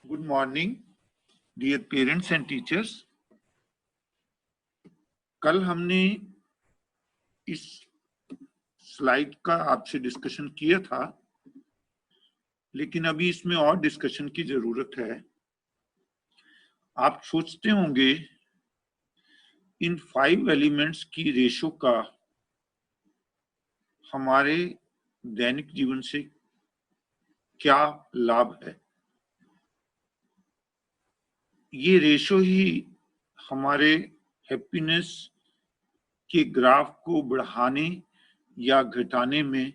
Good morning, dear parents and teachers. कल हमने इस स्लाइड का आपसे डिस्कशन किया था, लेकिन अभी इसमें और डिस्कशन की जरूरत है। आप सोचते होंगे इन 5 एलिमेंट्स की रेशो का हमारे दैनिक जीवन से क्या लाभ है। ये रेशो ही हमारे हैप्पीनेस के ग्राफ को बढ़ाने या घटाने में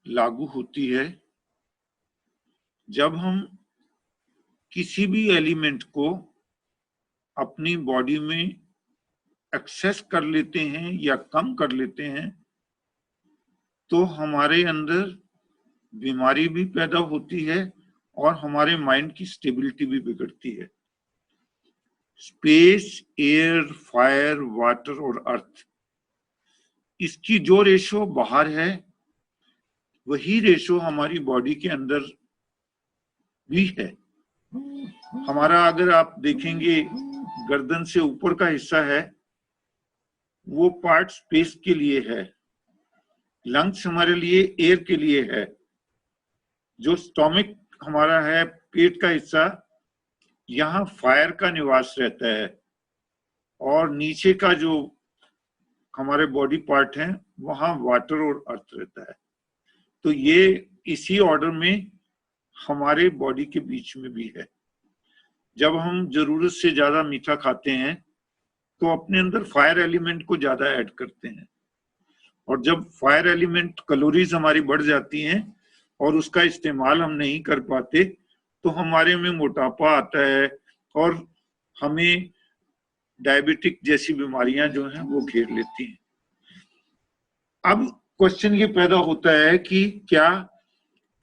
लागू होती है। जब हम किसी भी एलिमेंट को अपनी बॉडी में एक्सेस कर लेते हैं या कम कर लेते हैं तो हमारे अंदर बीमारी भी पैदा होती है और हमारे माइंड की स्टेबिलिटी भी बिगड़ती है। स्पेस, एयर, फायर, वाटर और अर्थ, इसकी जो रेशो बाहर है वही रेशो हमारी बॉडी के अंदर भी है। हमारा अगर आप देखेंगे गर्दन से ऊपर का हिस्सा है वो पार्ट स्पेस के लिए है, लंग्स हमारे लिए एयर के लिए है, जो स्टोमिक हमारा है पेट का हिस्सा यहाँ फायर का निवास रहता है, और नीचे का जो हमारे बॉडी पार्ट है वहां वाटर और अर्थ रहता है। तो ये इसी ऑर्डर में हमारे बॉडी के बीच में भी है। जब हम जरूरत से ज्यादा मीठा खाते हैं तो अपने अंदर फायर एलिमेंट को ज्यादा ऐड करते हैं, और जब फायर एलिमेंट कैलोरीज हमारी बढ़ जाती हैं और उसका इस्तेमाल हम नहीं कर पाते तो हमारे में मोटापा आता है और हमें डायबिटिक जैसी बीमारियां जो हैं वो घेर लेती हैं। अब क्वेश्चन ये पैदा होता है कि क्या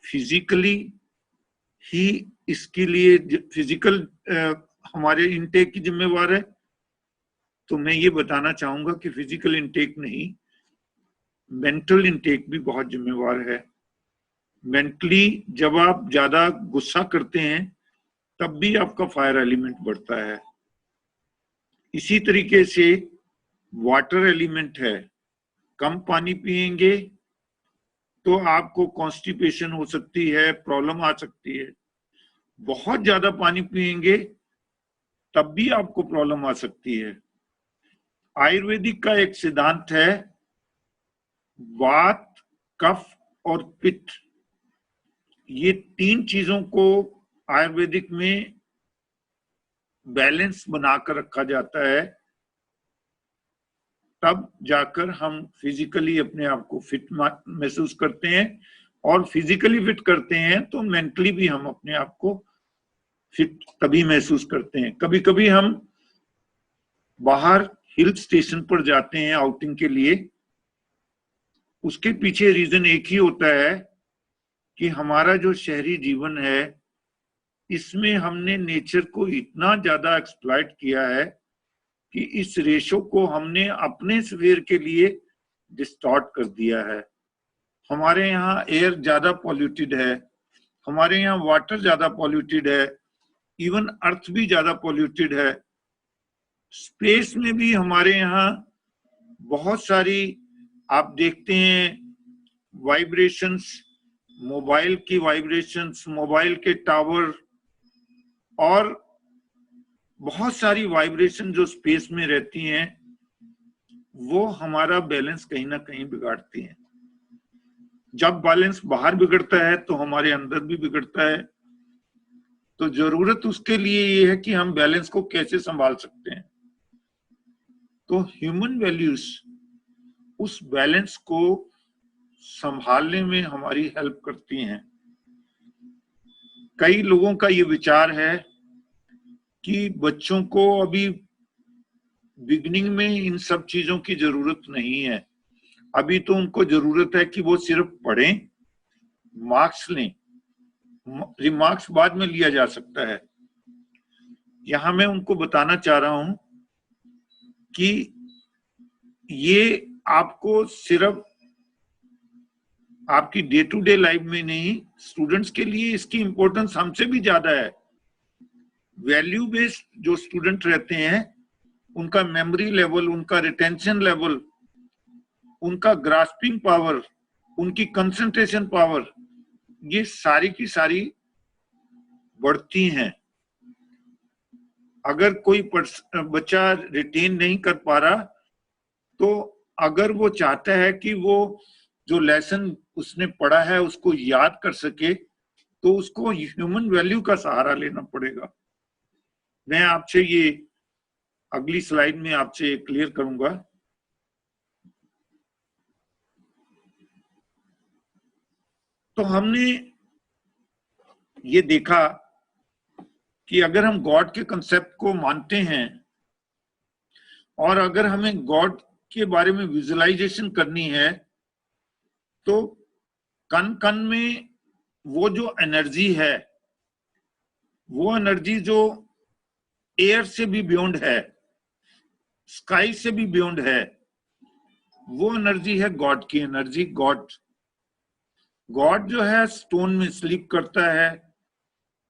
फिजिकली ही इसके लिए फिजिकल हमारे इनटेक की जिम्मेवार है? तो मैं ये बताना चाहूंगा कि फिजिकल इनटेक नहीं, मेंटल इनटेक भी बहुत जिम्मेवार है। मेंटली जब आप ज्यादा गुस्सा करते हैं तब भी आपका फायर एलिमेंट बढ़ता है। इसी तरीके से वाटर एलिमेंट है, कम पानी पिएंगे तो आपको कॉन्स्टिपेशन हो सकती है, प्रॉब्लम आ सकती है। बहुत ज्यादा पानी पिएंगे तब भी आपको प्रॉब्लम आ सकती है। आयुर्वेदिक का एक सिद्धांत है, वात, कफ और पित्त, ये 3 चीजों को आयुर्वेदिक में बैलेंस बनाकर रखा जाता है, तब जाकर हम फिजिकली अपने आप को फिट महसूस करते हैं, और फिजिकली फिट करते हैं तो मेंटली भी हम अपने आप को फिट तभी महसूस करते हैं। कभी कभी हम बाहर हिल स्टेशन पर जाते हैं आउटिंग के लिए, उसके पीछे रीजन एक ही होता है कि हमारा जो शहरी जीवन है इसमें हमने नेचर को इतना ज्यादा एक्सप्लॉइट किया है कि इस रेशो को हमने अपने स्फीयर के लिए डिस्टॉर्ट कर दिया है। हमारे यहाँ एयर ज्यादा पॉल्यूटेड है, हमारे यहाँ वाटर ज्यादा पॉल्यूटेड है, इवन अर्थ भी ज्यादा पॉल्यूटेड है। स्पेस में भी हमारे यहाँ बहुत सारी आप देखते हैं वाइब्रेशंस, मोबाइल की वाइब्रेशंस, मोबाइल के टावर और बहुत सारी वाइब्रेशन जो स्पेस में रहती हैं वो हमारा बैलेंस कहीं ना कहीं बिगाड़ती हैं। जब बैलेंस बाहर बिगड़ता है तो हमारे अंदर भी बिगड़ता है। तो जरूरत उसके लिए ये है कि हम बैलेंस को कैसे संभाल सकते हैं। तो ह्यूमन वैल्यूज उस बैलेंस को संभालने में हमारी हेल्प करती हैं। कई लोगों का ये विचार है कि बच्चों को अभी बिगिनिंग में इन सब चीजों की जरूरत नहीं है, अभी तो उनको जरूरत है कि वो सिर्फ पढ़ें, मार्क्स लें, रिमार्क्स बाद में लिया जा सकता है। यहां मैं उनको बताना चाह रहा हूं कि ये आपको सिर्फ आपकी डे टू डे लाइफ में नहीं, स्टूडेंट्स के लिए इसकी इंपॉर्टेंस हमसे भी ज्यादा है। वैल्यू बेस्ड जो स्टूडेंट रहते हैं, उनका मेमोरी लेवल, उनका रिटेंशन लेवल, उनका ग्रास्पिंग पावर, उनकी कंसंट्रेशन पावर, ये सारी की सारी बढ़ती हैं। अगर कोई बच्चा रिटेन नहीं कर पा रहा, तो अगर वो चाहता है कि वो जो लेसन उसने पढ़ा है उसको याद कर सके, तो उसको ह्यूमन वैल्यू का सहारा लेना पड़ेगा। मैं आपसे ये अगली स्लाइड में आपसे क्लियर करूंगा। तो हमने ये देखा कि अगर हम गॉड के कंसेप्ट को मानते हैं और अगर हमें गॉड के बारे में विजुअलाइजेशन करनी है, तो कण कण में वो जो एनर्जी है, वो एनर्जी जो एयर से भी बियॉन्ड है, स्काई से भी बियॉन्ड है, वो एनर्जी है गॉड की एनर्जी। गॉड जो है स्टोन में स्लीप करता है,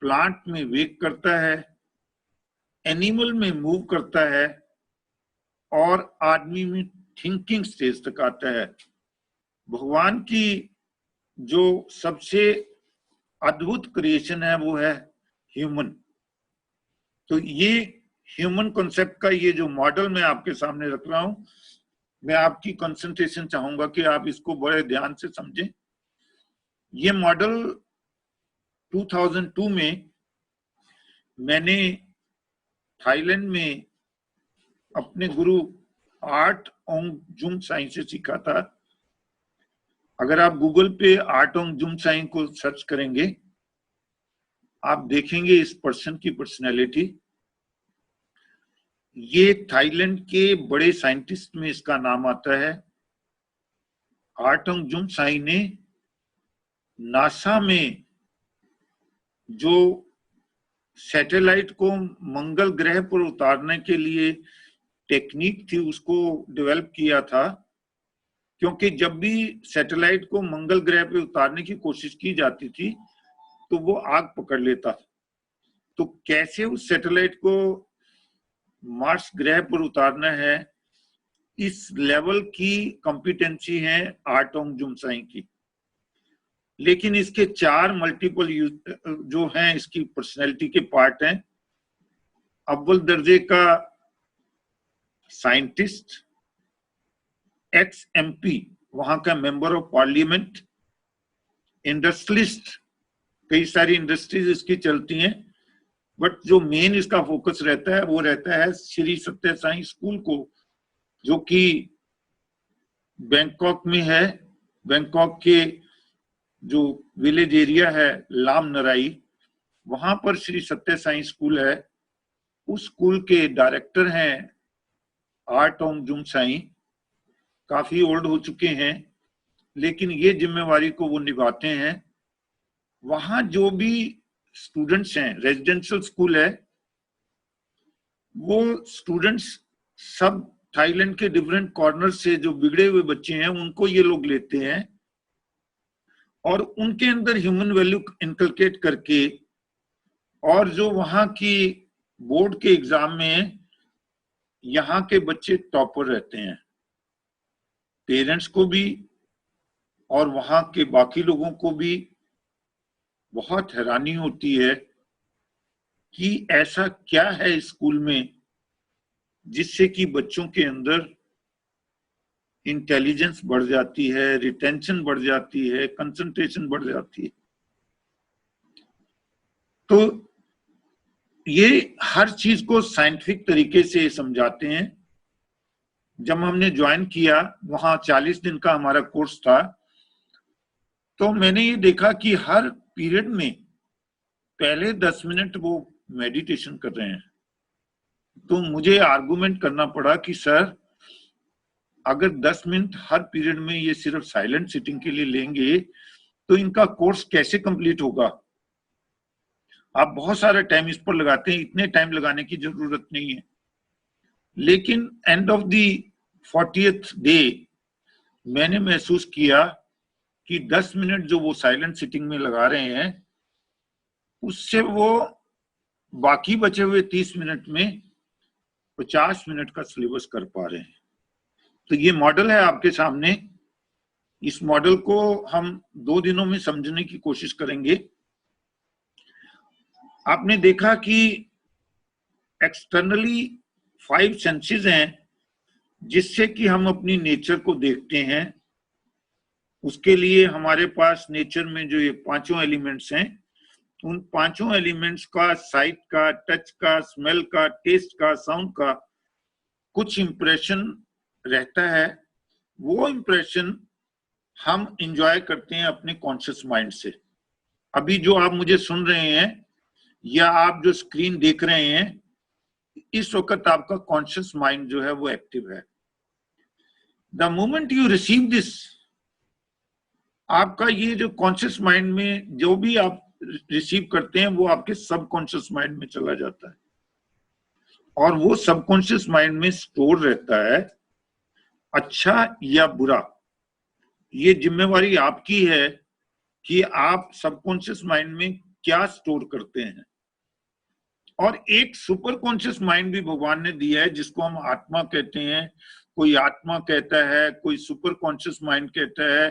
प्लांट में वेक करता है, एनिमल में मूव करता है, और आदमी में थिंकिंग स्टेज तक आता है। भगवान की जो सबसे अद्भुत क्रिएशन है वो है ह्यूमन। तो ये ह्यूमन कॉन्सेप्ट का ये जो मॉडल मैं आपके सामने रख रहा हूं, मैं आपकी कंसंट्रेशन चाहूंगा कि आप इसको बड़े ध्यान से समझें। ये मॉडल 2002 में मैंने थाईलैंड में अपने गुरु आर्ट ओंग जुम साई से सीखा था। अगर आप गूगल पे आर्ट ओंग जुम साई को सर्च करेंगे, आप देखेंगे इस पर्सन की पर्सनैलिटी। ये थाईलैंड के बड़े साइंटिस्ट में इसका नाम आता है। आर्ट ओंग जुम साई ने नासा में जो सैटेलाइट को मंगल ग्रह पर उतारने के लिए टेक्निक थी उसको डेवलप किया था, क्योंकि जब भी सैटेलाइट को मंगल ग्रह पे उतारने की कोशिश की जाती थी तो वो आग पकड़ लेता था। तो कैसे उस सैटेलाइट को मार्स ग्रह पर उतारना है, इस लेवल की कॉम्पिटेंसी है आर्ट ओंग जुम साई की। लेकिन इसके 4 मल्टीपल जो हैं इसकी पर्सनैलिटी के पार्ट हैं। अव्वल दर्जे का साइंटिस्ट, एक्स एमपी, वहां का मेंबर ऑफ पार्लियामेंट, इंडस्ट्रियलिस्ट, कई सारी इंडस्ट्रीज इसकी चलती हैं, बट जो मेन इसका फोकस रहता है वो रहता है श्री सत्य साई स्कूल को, जो कि बैंकॉक में है। बैंकॉक के जो विलेज एरिया है लाम नराई, वहां पर श्री सत्य साई स्कूल है। उस स्कूल के डायरेक्टर हैं आर्ट ओंग जुम साई। काफी ओल्ड हो चुके हैं, लेकिन ये जिम्मेवारी को वो निभाते हैं। वहां जो भी स्टूडेंट्स हैं, रेजिडेंशियल स्कूल है, वो स्टूडेंट्स सब थाईलैंड के डिफरेंट कॉर्नर से जो बिगड़े हुए बच्चे हैं उनको ये लोग लेते हैं और उनके अंदर ह्यूमन वैल्यू इनकलकेट करके, और जो वहां की बोर्ड के एग्जाम में यहाँ के बच्चे टॉपर रहते हैं। पेरेंट्स को भी और वहां के बाकी लोगों को भी बहुत हैरानी होती है कि ऐसा क्या है स्कूल में जिससे कि बच्चों के अंदर इंटेलिजेंस बढ़ जाती है, रिटेंशन बढ़ जाती है, कंसंट्रेशन बढ़ जाती है। तो ये हर चीज को साइंटिफिक तरीके से समझाते हैं। जब हमने ज्वाइन किया, वहां 40 दिन का हमारा कोर्स था, तो मैंने ये देखा कि हर पीरियड में पहले 10 मिनट वो मेडिटेशन कर रहे हैं। तो मुझे आर्गुमेंट करना पड़ा कि सर, अगर 10 मिनट हर पीरियड में ये सिर्फ साइलेंट सिटिंग के लिए लेंगे तो इनका कोर्स कैसे कंप्लीट होगा? आप बहुत सारा टाइम इस पर लगाते हैं, इतने टाइम लगाने की जरूरत नहीं है। लेकिन end of the 40th day मैंने महसूस किया कि 10 मिनट जो वो साइलेंट सिटिंग में लगा रहे हैं, उससे वो बाकी बचे हुए 30 मिनट में 50 मिनट का सिलेबस कर पा रहे हैं। तो ये मॉडल है आपके सामने। इस मॉडल को हम 2 दिनों में समझने की कोशिश करेंगे। आपने देखा कि एक्सटर्नली 5 सेंसेस हैं जिससे कि हम अपनी नेचर को देखते हैं। उसके लिए हमारे पास नेचर में जो ये 5 एलिमेंट्स हैं, उन 5 एलिमेंट्स का, साइट का, टच का, स्मेल का, टेस्ट का, साउंड का कुछ इंप्रेशन रहता है। वो इंप्रेशन हम इंजॉय करते हैं अपने कॉन्शियस माइंड से। अभी जो आप मुझे सुन रहे हैं या आप जो स्क्रीन देख रहे हैं, इस वक्त आपका कॉन्शियस माइंड जो है वो एक्टिव है। The moment you receive this, आपका ये जो कॉन्शियस माइंड में जो भी आप रिसीव करते हैं वो आपके सबकॉन्शियस माइंड में चला जाता है, और वो सबकॉन्शियस माइंड में स्टोर रहता है, अच्छा या बुरा। ये जिम्मेवारी आपकी है कि आप सबकॉन्शियस माइंड में क्या स्टोर करते हैं। और एक सुपर कॉन्शियस माइंड भी भगवान ने दिया है जिसको हम आत्मा कहते हैं। कोई आत्मा कहता है, कोई सुपर कॉन्शियस माइंड कहता है,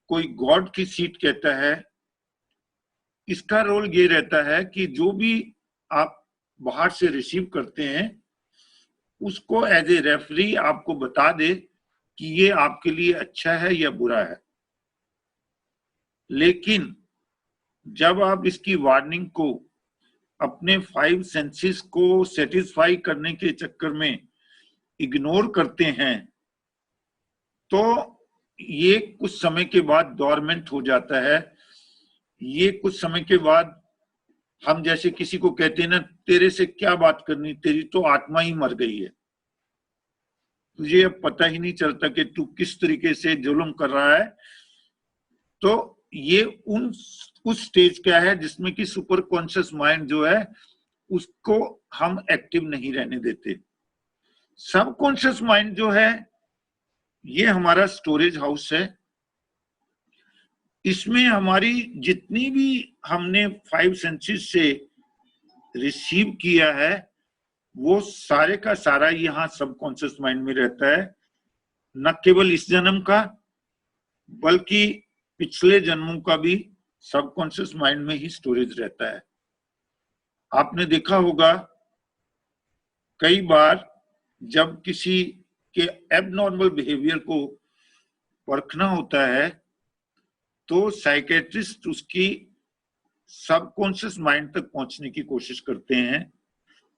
कोई गॉड की सीट कहता है। इसका रोल ये रहता है कि जो भी आप बाहर से रिसीव करते हैं उसको एज ए रेफरी आपको बता दे कि ये आपके लिए अच्छा है या बुरा है। लेकिन जब आप इसकी वार्निंग को अपने 5 सेंसेस को सेटिस्फाई करने के चक्कर में इग्नोर करते हैं तो ये कुछ समय के बाद डोरमेंट हो जाता है। ये कुछ समय के बाद हम जैसे किसी को कहते हैं ना, तेरे से क्या बात करनी, तेरी तो आत्मा ही मर गई है, तुझे अब पता ही नहीं चलता कि तू किस तरीके से जुल्म कर रहा है। तो ये उस स्टेज क्या है जिसमें कि सुपर कॉन्शियस माइंड जो है उसको हम एक्टिव नहीं रहने देते। सब कॉन्शियस माइंड जो है ये हमारा स्टोरेज हाउस है। इसमें हमारी जितनी भी हमने 5 सेंसेस से रिसीव किया है वो सारे का सारा यहाँ सबकॉन्शियस माइंड में रहता है। न केवल इस जन्म का बल्कि पिछले जन्मों का भी सबकॉन्शियस माइंड में ही स्टोरेज रहता है। आपने देखा होगा कई बार जब किसी के एबनॉर्मल बिहेवियर को परखना होता है तो साइकेट्रिस्ट उसकी सबकॉन्शियस माइंड तक पहुंचने की कोशिश करते हैं,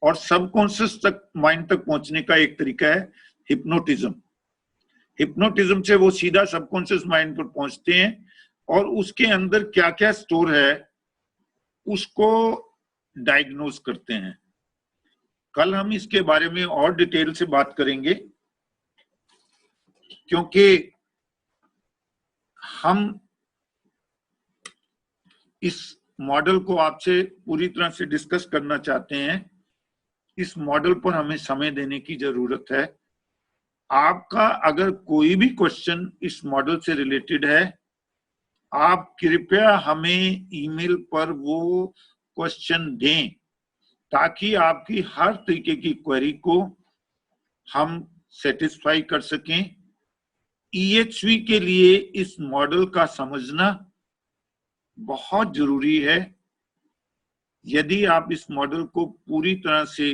और सबकॉन्शियस तक माइंड तक पहुंचने का एक तरीका है हिप्नोटिज्म। हिप्नोटिज्म से वो सीधा सबकॉन्शियस माइंड पर पहुंचते हैं और उसके अंदर क्या क्या स्टोर है उसको डायग्नोज करते हैं। कल हम इसके बारे में और डिटेल से बात करेंगे, क्योंकि हम इस मॉडल को आपसे पूरी तरह से डिस्कस करना चाहते हैं। इस मॉडल पर हमें समय देने की जरूरत है। आपका अगर कोई भी क्वेश्चन इस मॉडल से रिलेटेड है, आप कृपया हमें ईमेल पर वो क्वेश्चन दें ताकि आपकी हर तरीके की क्वेरी को हम सेटिस्फाई कर सकें। EHV के लिए इस मॉडल का समझना बहुत जरूरी है। यदि आप इस मॉडल को पूरी तरह से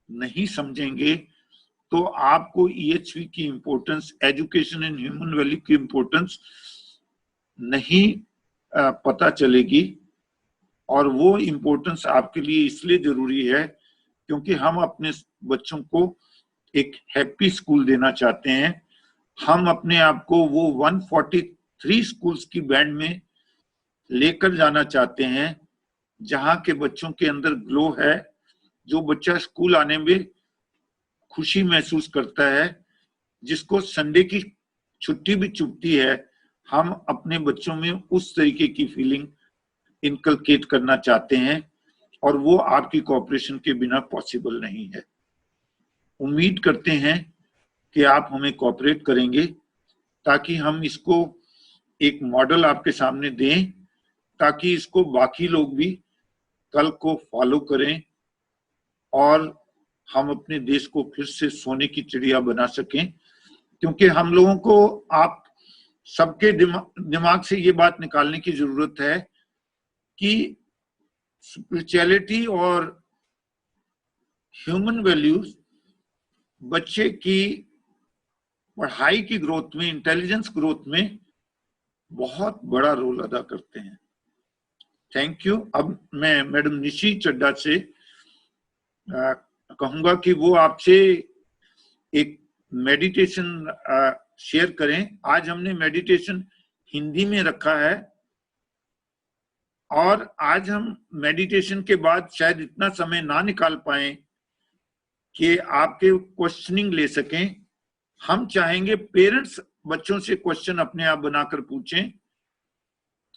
नहीं समझेंगे तो आपको EHV की importance, education in human value की इंपॉर्टेंस नहीं पता चलेगी। और वो इंपॉर्टेंस आपके लिए इसलिए जरूरी है क्योंकि हम अपने बच्चों को एक हैप्पी स्कूल देना चाहते हैं। हम अपने आप को वो 143 स्कूल्स की बैंड में लेकर जाना चाहते हैं जहां के बच्चों के अंदर ग्लो है, जो बच्चा स्कूल आने में खुशी महसूस करता है, जिसको संडे की छुट्टी भी चुभती है। हम अपने बच्चों में उस तरीके की फीलिंग इनकलकेट करना चाहते हैं और वो आपकी कोऑपरेशन के बिना पॉसिबल नहीं है। उम्मीद करते हैं कि आप हमें कोऑपरेट करेंगे ताकि हम इसको एक मॉडल आपके सामने दें ताकि इसको बाकी लोग भी कल को फॉलो करें और हम अपने देश को फिर से सोने की चिड़िया बना सकें। क्योंकि हम लोगों को आप सबके दिमाग से ये बात निकालने की जरूरत है कि स्पिरिचुअलिटी और ह्यूमन वैल्यूज बच्चे की पढ़ाई की ग्रोथ में, इंटेलिजेंस ग्रोथ में बहुत बड़ा रोल अदा करते हैं। Thank you. अब मैं मैडम निशी चड्ढा से कहूंगा कि वो आपसे एक मेडिटेशन शेयर करें। आज हमने मेडिटेशन हिंदी में रखा है और आज हम मेडिटेशन के बाद शायद इतना समय ना निकाल पाए कि आपके क्वेश्चनिंग ले सकें। हम चाहेंगे पेरेंट्स बच्चों से क्वेश्चन अपने आप बनाकर पूछें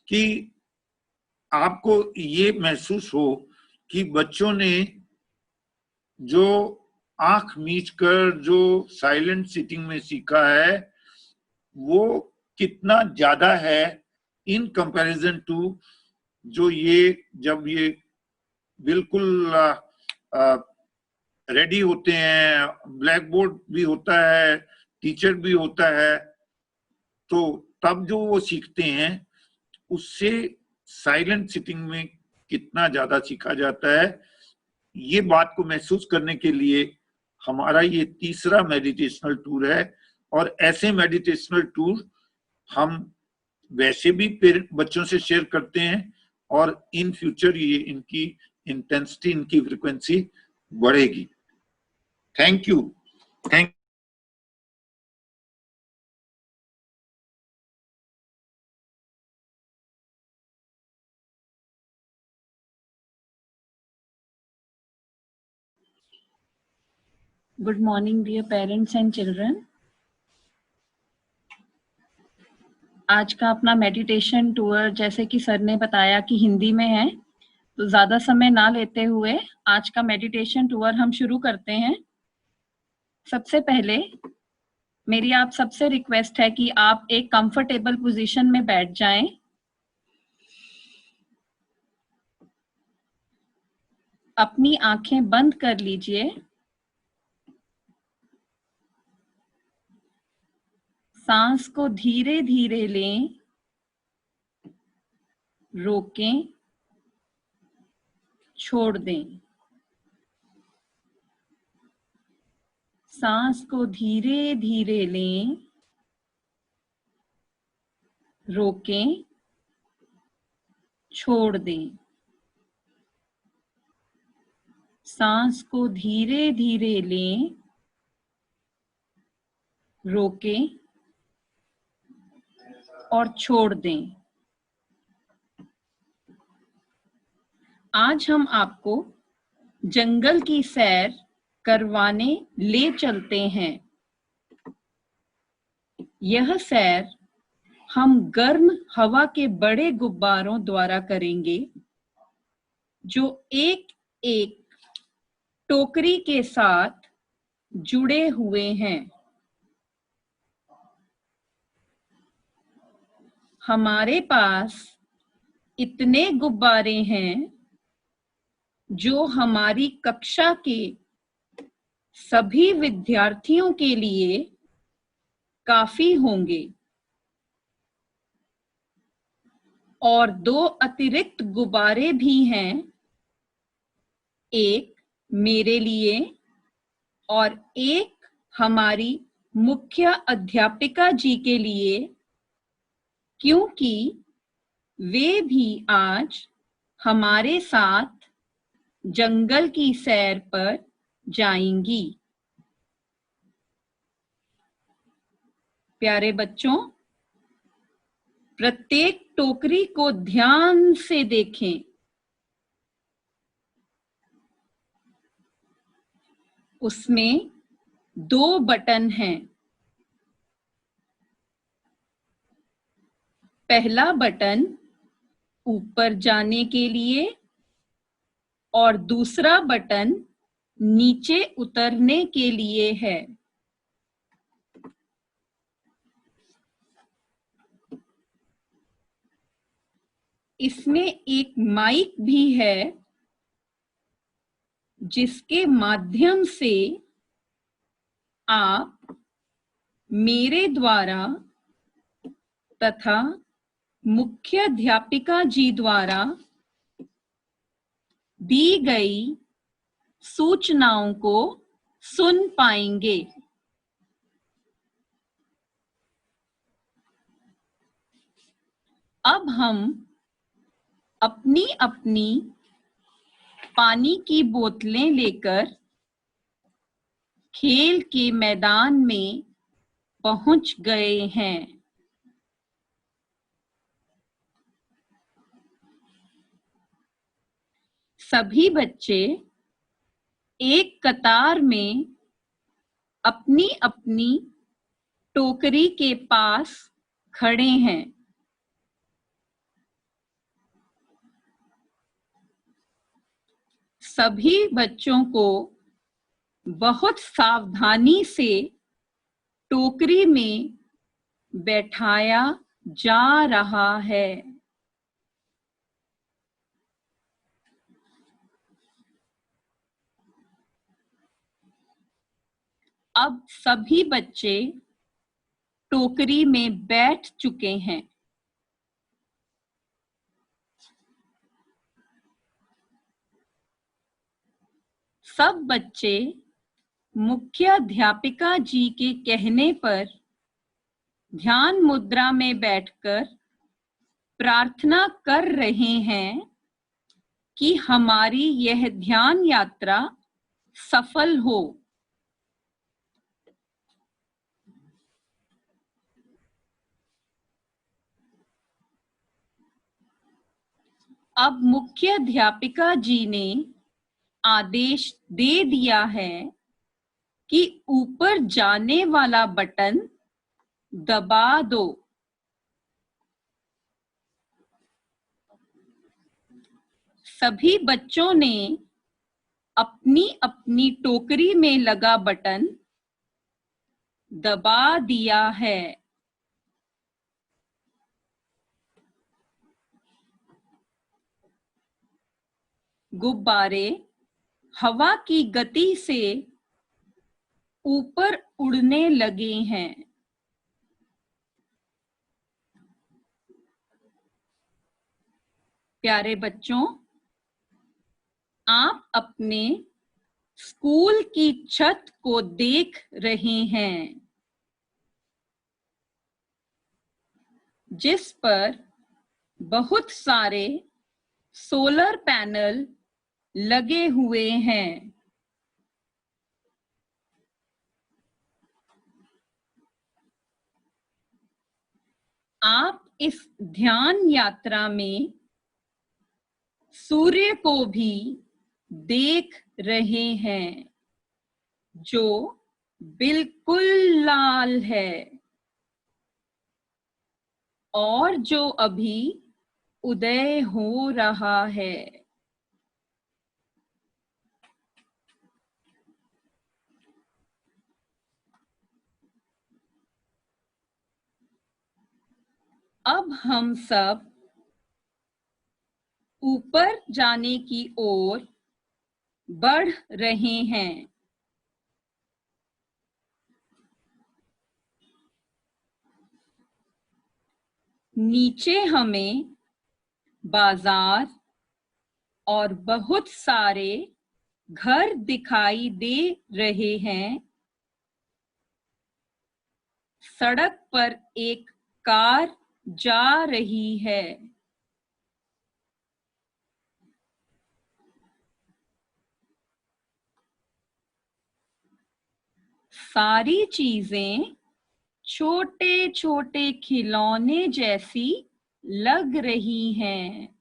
कि आपको ये महसूस हो कि बच्चों ने जो आंख मीच कर जो साइलेंट सिटिंग में सीखा है वो कितना ज्यादा है इन कंपैरिजन टू जो ये जब ये बिल्कुल रेडी होते हैं, ब्लैक बोर्ड भी होता है, टीचर भी होता है, तो तब जो वो सीखते हैं उससे साइलेंट सिटिंग में कितना ज्यादा सीखा जाता है। ये बात को महसूस करने के लिए हमारा ये तीसरा मेडिटेशनल टूर है और ऐसे मेडिटेशनल टूर हम वैसे भी बच्चों से शेयर करते हैं और इन फ्यूचर ये इनकी इंटेंसिटी, इनकी फ्रीक्वेंसी बढ़ेगी। Thank you. Thank Good morning, dear parents and children. आज का अपना मेडिटेशन टूर जैसे कि सर ने बताया कि हिंदी में है, तो ज़्यादा समय ना लेते हुए आज का मेडिटेशन टूर हम शुरू करते हैं। सबसे पहले मेरी आप सबसे रिक्वेस्ट है कि आप एक कंफर्टेबल पोजीशन में बैठ जाएं। अपनी आंखें बंद कर लीजिए। सांस को धीरे धीरे लें, रोकें, छोड़ दें। सांस को धीरे धीरे लें, रोकें, छोड़ दें। सांस को धीरे धीरे लें, रोकें और छोड़ दें। आज हम आपको जंगल की सैर करवाने ले चलते हैं। यह सैर हम गर्म हवा के बड़े गुब्बारों द्वारा करेंगे जो एक एक टोकरी के साथ जुड़े हुए हैं। हमारे पास इतने गुब्बारे हैं जो हमारी कक्षा के सभी विद्यार्थियों के लिए काफी होंगे और 2 अतिरिक्त गुब्बारे भी हैं, एक मेरे लिए और एक हमारी मुख्य अध्यापिका जी के लिए, क्योंकि वे भी आज हमारे साथ जंगल की सैर पर जाएंगी। प्यारे बच्चों, प्रत्येक टोकरी को ध्यान से देखें। उसमें 2 बटन हैं। पहला बटन ऊपर जाने के लिए और दूसरा बटन नीचे उतरने के लिए है। इसमें एक माइक भी है जिसके माध्यम से आप मेरे द्वारा तथा मुख्याध्यापिका जी द्वारा दी गई सूचनाओं को सुन पाएंगे। अब हम अपनी अपनी पानी की बोतलें लेकर खेल के मैदान में पहुंच गए हैं। सभी बच्चे एक कतार में अपनी अपनी टोकरी के पास खड़े हैं। सभी बच्चों को बहुत सावधानी से टोकरी में बैठाया जा रहा है। अब सभी बच्चे टोकरी में बैठ चुके हैं। सब बच्चे मुख्याध्यापिका जी के कहने पर ध्यान मुद्रा में बैठकर प्रार्थना कर रहे हैं कि हमारी यह ध्यान यात्रा सफल हो। अब मुख्याध्यापिका जी ने आदेश दे दिया है कि ऊपर जाने वाला बटन दबा दो। सभी बच्चों ने अपनी अपनी टोकरी में लगा बटन दबा दिया है। गुब्बारे हवा की गति से ऊपर उड़ने लगे हैं। प्यारे बच्चों, आप अपने स्कूल की छत को देख रहे हैं, जिस पर बहुत सारे सोलर पैनल लगे हुए हैं। आप इस ध्यान यात्रा में सूर्य को भी देख रहे हैं, जो बिल्कुल लाल है और जो अभी उदय हो रहा है। अब हम सब ऊपर जाने की ओर बढ़ रहे हैं। नीचे हमें बाजार और बहुत सारे घर दिखाई दे रहे हैं। सड़क पर एक कार जा रही है। सारी चीजें छोटे छोटे खिलौने जैसी लग रही हैं।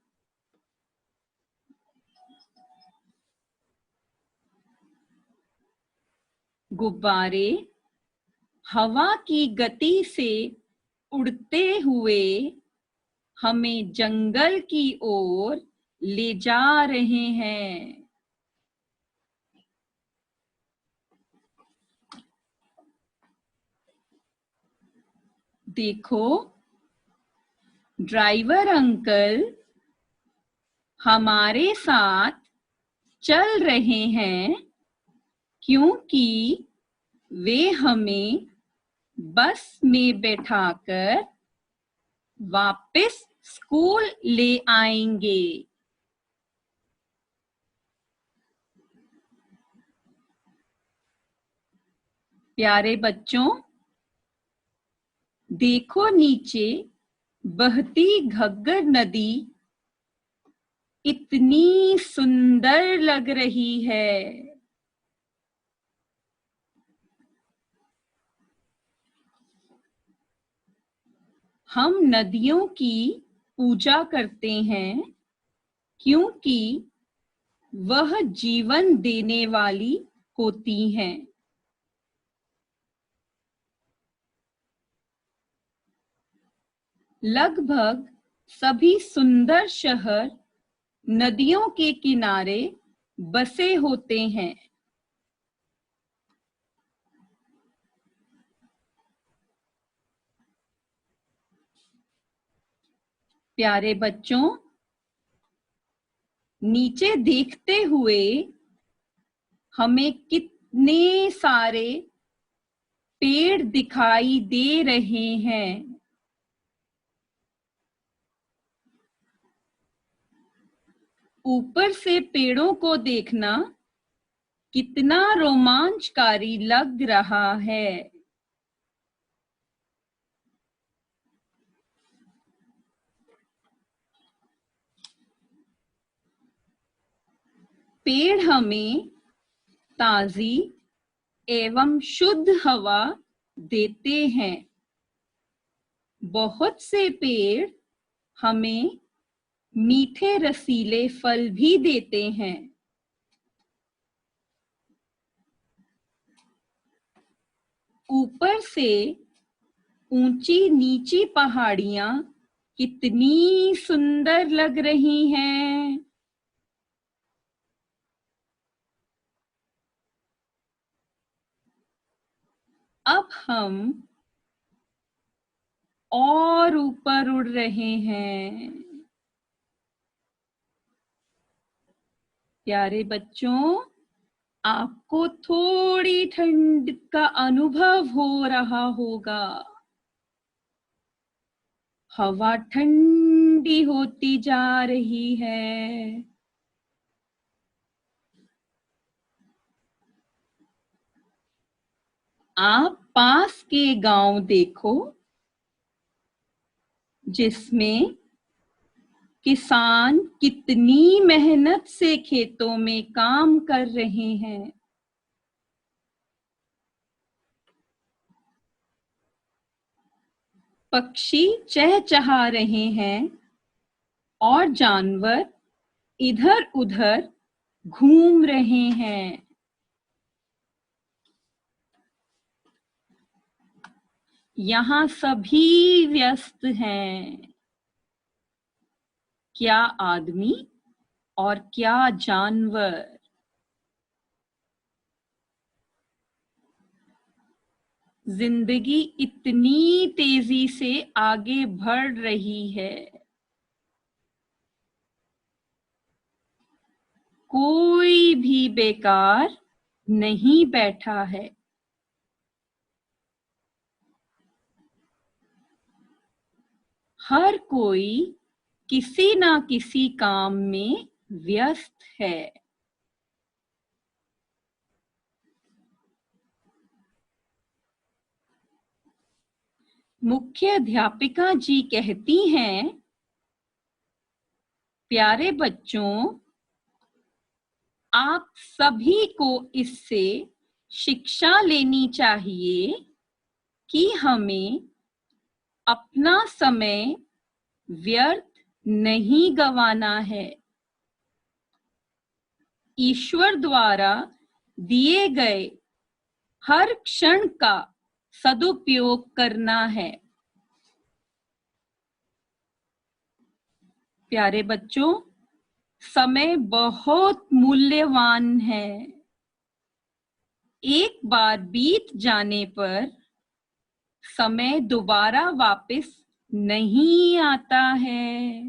गुब्बारे हवा की गति से उड़ते हुए हमें जंगल की ओर ले जा रहे हैं। देखो, ड्राइवर अंकल हमारे साथ चल रहे हैं क्योंकि वे हमें बस में बैठाकर वापस स्कूल ले आएंगे। प्यारे बच्चों, देखो नीचे बहती घग्गर नदी इतनी सुंदर लग रही है। हम नदियों की पूजा करते हैं क्योंकि वह जीवन देने वाली होती हैं। लगभग सभी सुंदर शहर नदियों के किनारे बसे होते हैं। प्यारे बच्चों, नीचे देखते हुए हमें कितने सारे पेड़ दिखाई दे रहे हैं। ऊपर से पेड़ों को देखना कितना रोमांचकारी लग रहा है। पेड़ हमें ताजी एवं शुद्ध हवा देते हैं। बहुत से पेड़ हमें मीठे रसीले फल भी देते हैं। ऊपर से ऊंची नीची पहाड़ियां कितनी सुंदर लग रही हैं। अब हम और ऊपर उड़ रहे हैं। प्यारे बच्चों, आपको थोड़ी ठंड का अनुभव हो रहा होगा। हवा ठंडी होती जा रही है। आप पास के गांव देखो जिसमें किसान कितनी मेहनत से खेतों में काम कर रहे हैं। पक्षी चहचहा रहे हैं और जानवर इधर उधर घूम रहे हैं। यहाँ सभी व्यस्त हैं, क्या आदमी और क्या जानवर। जिंदगी इतनी तेजी से आगे बढ़ रही है। कोई भी बेकार नहीं बैठा है। हर कोई किसी ना किसी काम में व्यस्त है। मुख्य अध्यापिका जी कहती हैं, प्यारे बच्चों, आप सभी को इससे शिक्षा लेनी चाहिए कि हमें अपना समय व्यर्थ नहीं गंवाना है। ईश्वर द्वारा दिए गए हर क्षण का सदुपयोग करना है। प्यारे बच्चों, समय बहुत मूल्यवान है। एक बार बीत जाने पर समय दोबारा वापस नहीं आता है।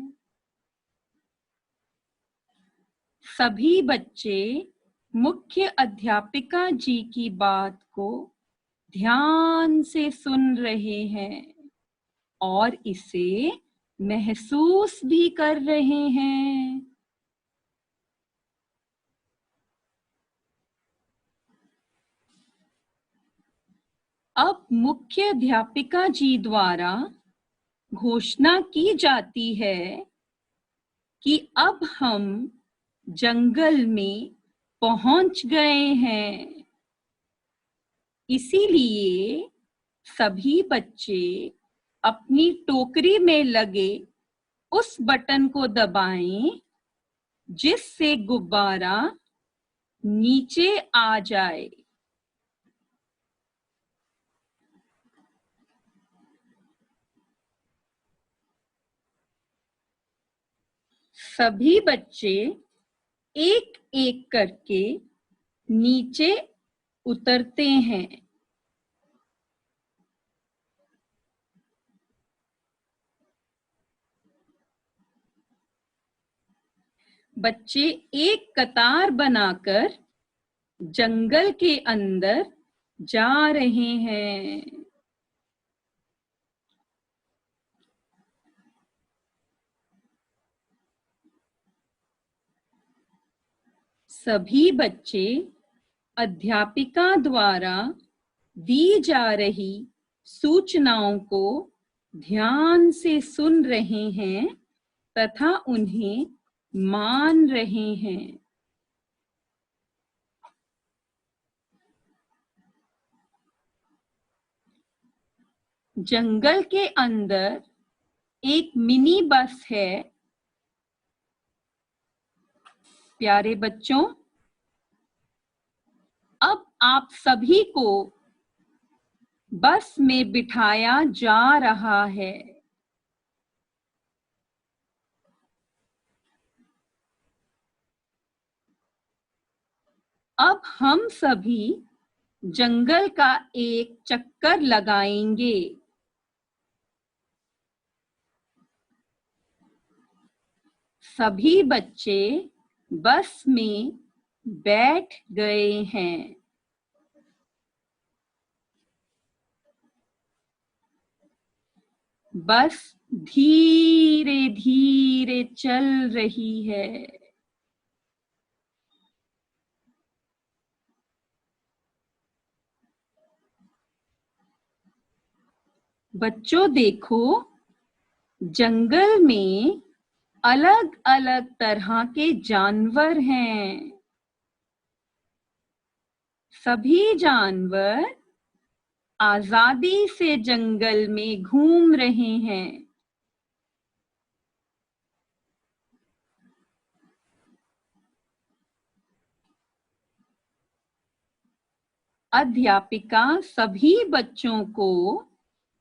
सभी बच्चे मुख्य अध्यापिका जी की बात को ध्यान से सुन रहे हैं और इसे महसूस भी कर रहे हैं। अब मुख्य अध्यापिका जी द्वारा घोषणा की जाती है कि अब हम जंगल में पहुंच गए हैं। इसीलिए सभी बच्चे अपनी टोकरी में लगे उस बटन को दबाएं जिससे गुब्बारा नीचे आ जाए। सभी बच्चे एक एक करके नीचे उतरते हैं। बच्चे एक कतार बनाकर जंगल के अंदर जा रहे हैं। सभी बच्चे अध्यापिका द्वारा दी जा रही सूचनाओं को ध्यान से सुन रहे हैं तथा उन्हें मान रहे हैं। जंगल के अंदर एक मिनी बस है। प्यारे बच्चों, अब आप सभी को बस में बिठाया जा रहा है। अब हम सभी जंगल का एक चक्कर लगाएंगे। सभी बच्चे बस में बैठ गए हैं। बस धीरे धीरे चल रही है। बच्चों देखो, जंगल में अलग अलग तरह के जानवर हैं। सभी जानवर आजादी से जंगल में घूम रहे हैं। अध्यापिका सभी बच्चों को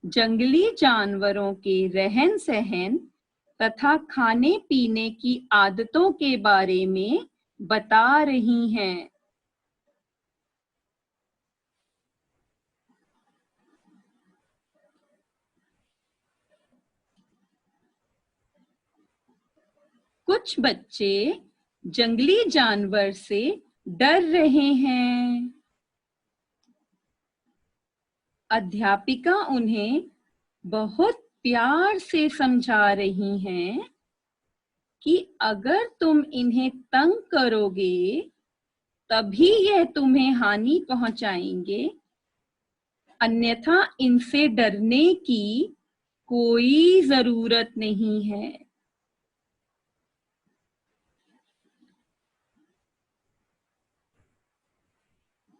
जंगली जानवरों के रहन सहन तथा खाने पीने की आदतों के बारे में बता रही हैं। कुछ बच्चे जंगली जानवर से डर रहे हैं। अध्यापिका उन्हें बहुत प्यार से समझा रही हैं कि अगर तुम इन्हें तंग करोगे तभी यह तुम्हें हानि पहुंचाएंगे, अन्यथा इनसे डरने की कोई जरूरत नहीं है।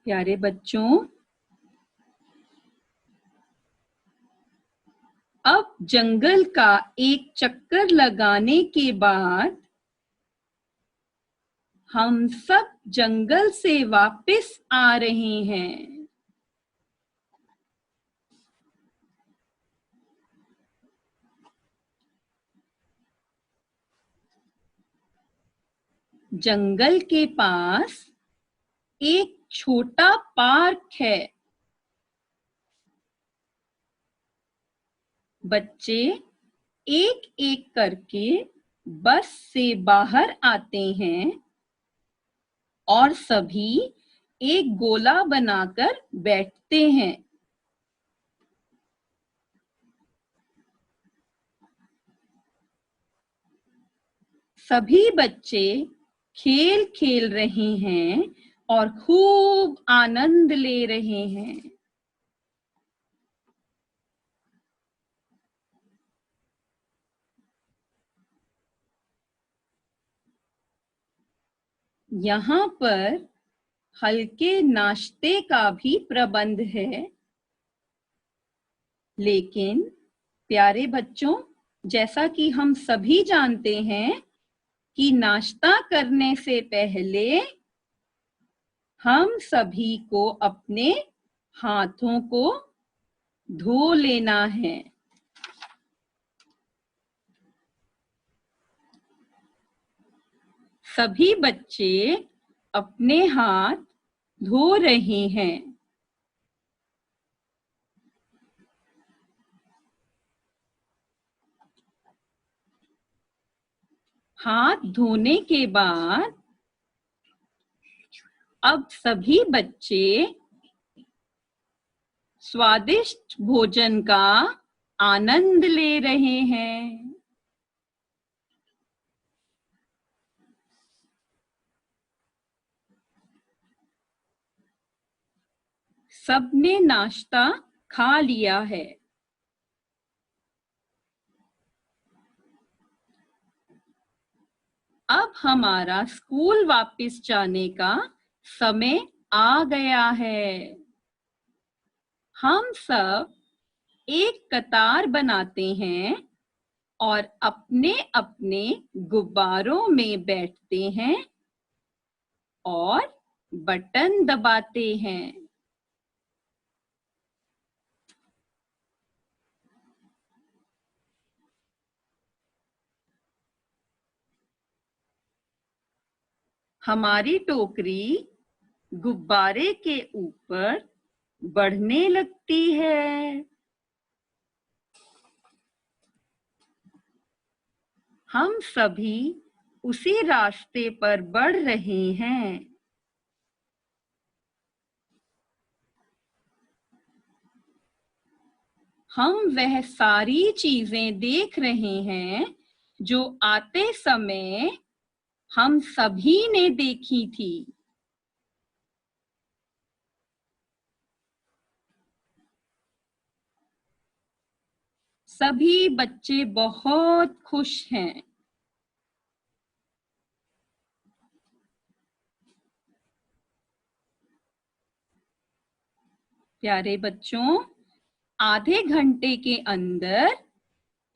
प्यारे बच्चों, अब जंगल का एक चक्कर लगाने के बाद हम सब जंगल से वापस आ रहे हैं। जंगल के पास एक छोटा पार्क है। बच्चे एक एक करके बस से बाहर आते हैं और सभी एक गोला बनाकर बैठते हैं। सभी बच्चे खेल खेल रहे हैं और खूब आनंद ले रहे हैं। यहाँ पर हल्के नाश्ते का भी प्रबंध है। लेकिन प्यारे बच्चों, जैसा कि हम सभी जानते हैं कि नाश्ता करने से पहले हम सभी को अपने हाथों को धो लेना है। सभी बच्चे अपने हाथ धो रहे हैं। हाथ धोने के बाद अब सभी बच्चे स्वादिष्ट भोजन का आनंद ले रहे हैं। सबने नाश्ता खा लिया है। अब हमारा स्कूल वापस जाने का समय आ गया है। हम सब एक कतार बनाते हैं और अपने अपने गुब्बारों में बैठते हैं और बटन दबाते हैं। हमारी टोकरी गुब्बारे के ऊपर बढ़ने लगती है। हम सभी उसी रास्ते पर बढ़ रहे हैं। हम वह सारी चीजें देख रहे हैं जो आते समय हम सभी ने देखी थी। सभी बच्चे बहुत खुश हैं। प्यारे बच्चों, आधे घंटे के अंदर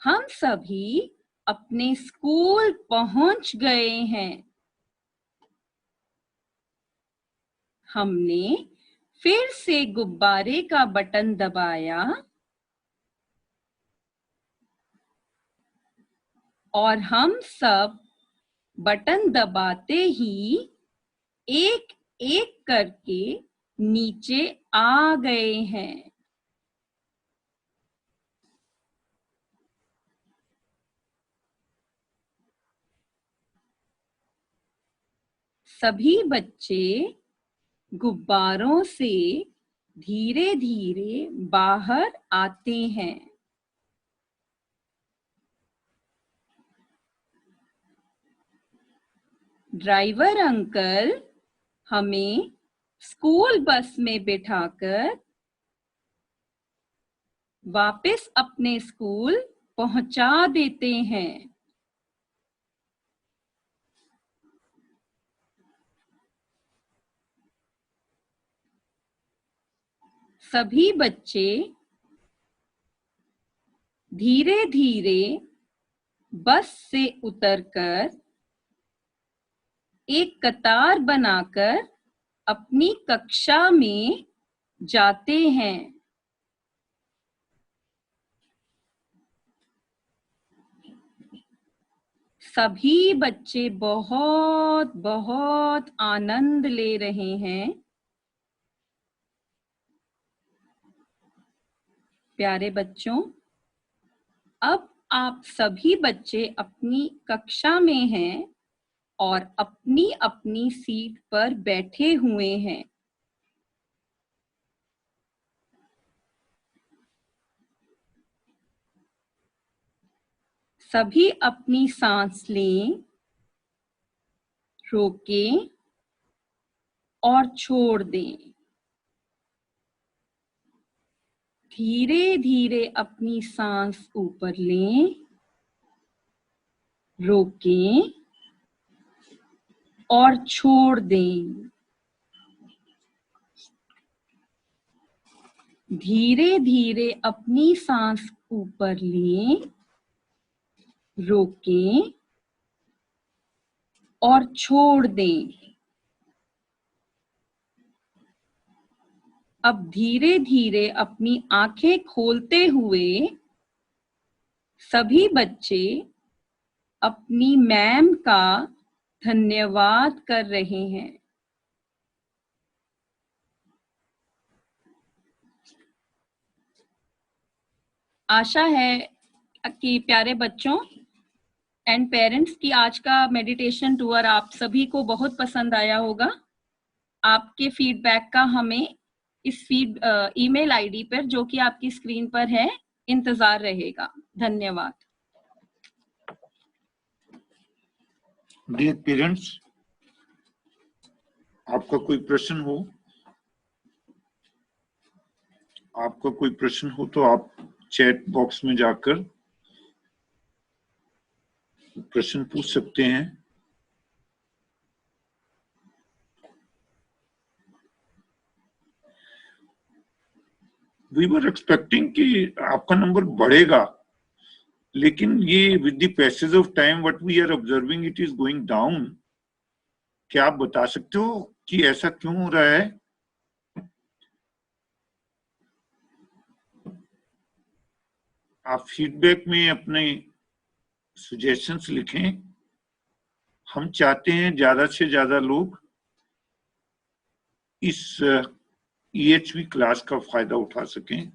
हम सभी अपने स्कूल पहुंच गए हैं। हमने फिर से गुब्बारे का बटन दबाया और हम सब बटन दबाते ही एक एक करके नीचे आ गए हैं। सभी बच्चे गुब्बारों से धीरे धीरे बाहर आते हैं। ड्राइवर अंकल हमें स्कूल बस में बिठाकर वापस अपने स्कूल पहुंचा देते हैं। सभी बच्चे धीरे धीरे बस से उतरकर एक कतार बनाकर अपनी कक्षा में जाते हैं। सभी बच्चे बहुत बहुत आनंद ले रहे हैं। प्यारे बच्चों, अब आप सभी बच्चे अपनी कक्षा में हैं और अपनी अपनी सीट पर बैठे हुए हैं। सभी अपनी सांस लें, रोकें और छोड़ दें। धीरे धीरे अपनी सांस ऊपर लें, रोकें और छोड़ दें। धीरे धीरे अपनी सांस ऊपर लें, रोकें और छोड़ दें। अब धीरे धीरे अपनी आंखें खोलते हुए सभी बच्चे अपनी मैम का धन्यवाद कर रहे हैं। आशा है कि प्यारे बच्चों एंड पेरेंट्स की आज का मेडिटेशन टूर आप सभी को बहुत पसंद आया होगा। आपके फीडबैक का हमें इस ईमेल आईडी पर, जो कि आपकी स्क्रीन पर है, इंतजार रहेगा। धन्यवाद। डियर पेरेंट्स, आपका कोई प्रश्न हो तो आप चैट बॉक्स में जाकर प्रश्न पूछ सकते हैं। वी वर एक्सपेक्टिंग कि आपका नंबर बढ़ेगा, लेकिन ये with the passage of time what we are observing it is going down. क्या आप बता सकते हो कि ऐसा क्यों हो रहा है? आप फीडबैक में अपने सजेशंस लिखें। हम चाहते हैं ज्यादा से ज्यादा लोग इस EHV क्लास का फायदा उठा सकें।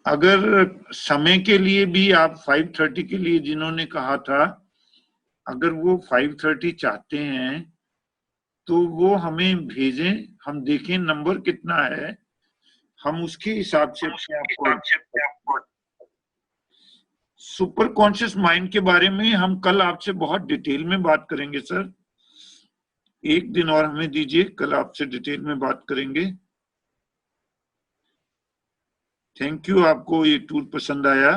अगर समय के लिए भी आप 5:30 के लिए जिन्होंने कहा था, अगर वो 5:30 चाहते हैं तो वो हमें भेजें, हम देखें नंबर कितना है, हम उसके हिसाब से आपको। सुपर कॉन्शियस माइंड के बारे में हम कल आपसे बहुत डिटेल में बात करेंगे सर। एक दिन और हमें दीजिए, कल आपसे डिटेल में बात करेंगे। थैंक यू, आपको ये टूर पसंद आया।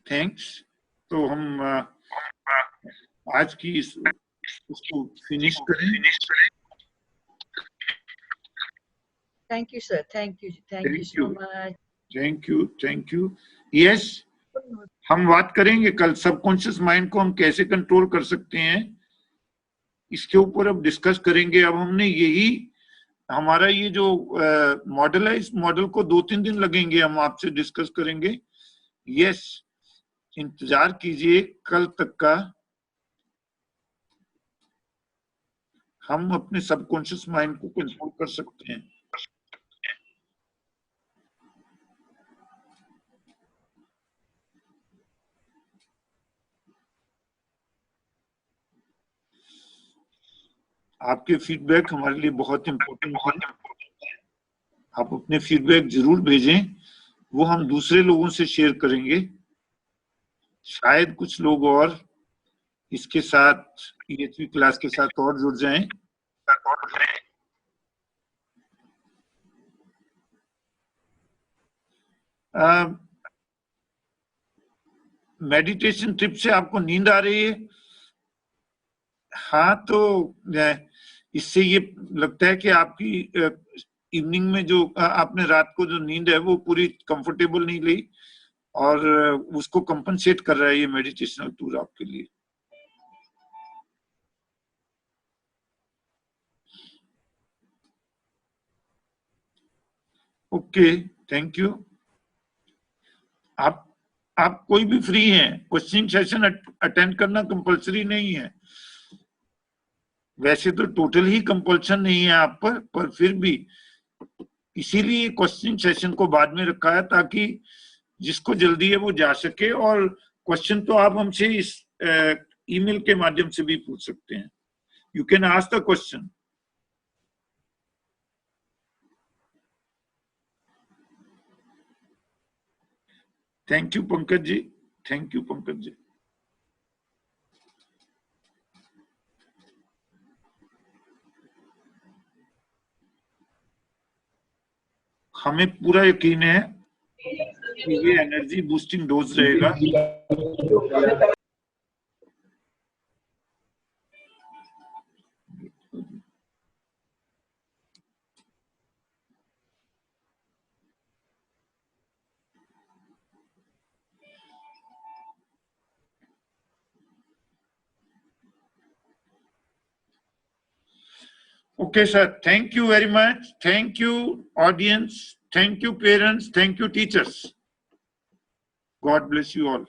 थैंक्स। तो हम आज की उसको फिनिश करें। Thank you, sir. Thank you so much. Thank you. Yes, हम बात करेंगे कल सबकॉन्शियस माइंड को हम कैसे कंट्रोल कर सकते हैं, इसके ऊपर अब डिस्कस करेंगे। अब हमने यही हमारा ये जो मॉडल है, इस मॉडल को 2-3 दिन लगेंगे, हम आपसे डिस्कस करेंगे। यस, इंतजार कीजिए कल तक का। हम अपने सबकॉन्शियस माइंड को कंट्रोल कर सकते हैं। आपके फीडबैक हमारे लिए बहुत इंपॉर्टेंट है। आप अपने फीडबैक जरूर भेजें, वो हम दूसरे लोगों से शेयर करेंगे। शायद कुछ लोग और इसके साथ, EHV क्लास के साथ और जुड़ जाएं। मेडिटेशन ट्रिप से आपको नींद आ रही है? हाँ, तो इससे ये लगता है कि आपकी इवनिंग में जो आपने रात को जो नींद है वो पूरी कंफर्टेबल नहीं ली, और उसको कंपनसेट कर रहा है ये मेडिटेशनल टूर आपके लिए। Okay, thank you. आप कोई भी फ्री हैं, क्वेश्चन सेशन अटेंड करना कंपलसरी नहीं है। वैसे तो टोटल ही कंपल्शन नहीं है आप पर फिर भी इसीलिए क्वेश्चन सेशन को बाद में रखा है ताकि जिसको जल्दी है वो जा सके। और क्वेश्चन तो आप हमसे इस ईमेल के माध्यम से भी पूछ सकते हैं। You can ask the question. Thank you Pankaj ji, thank you Pankaj ji. हमें पूरा यकीन है कि ये एनर्जी बूस्टिंग डोज रहेगा। Okay, sir. Thank you very much. Thank you, audience. Thank you, parents. Thank you, teachers. God bless you all.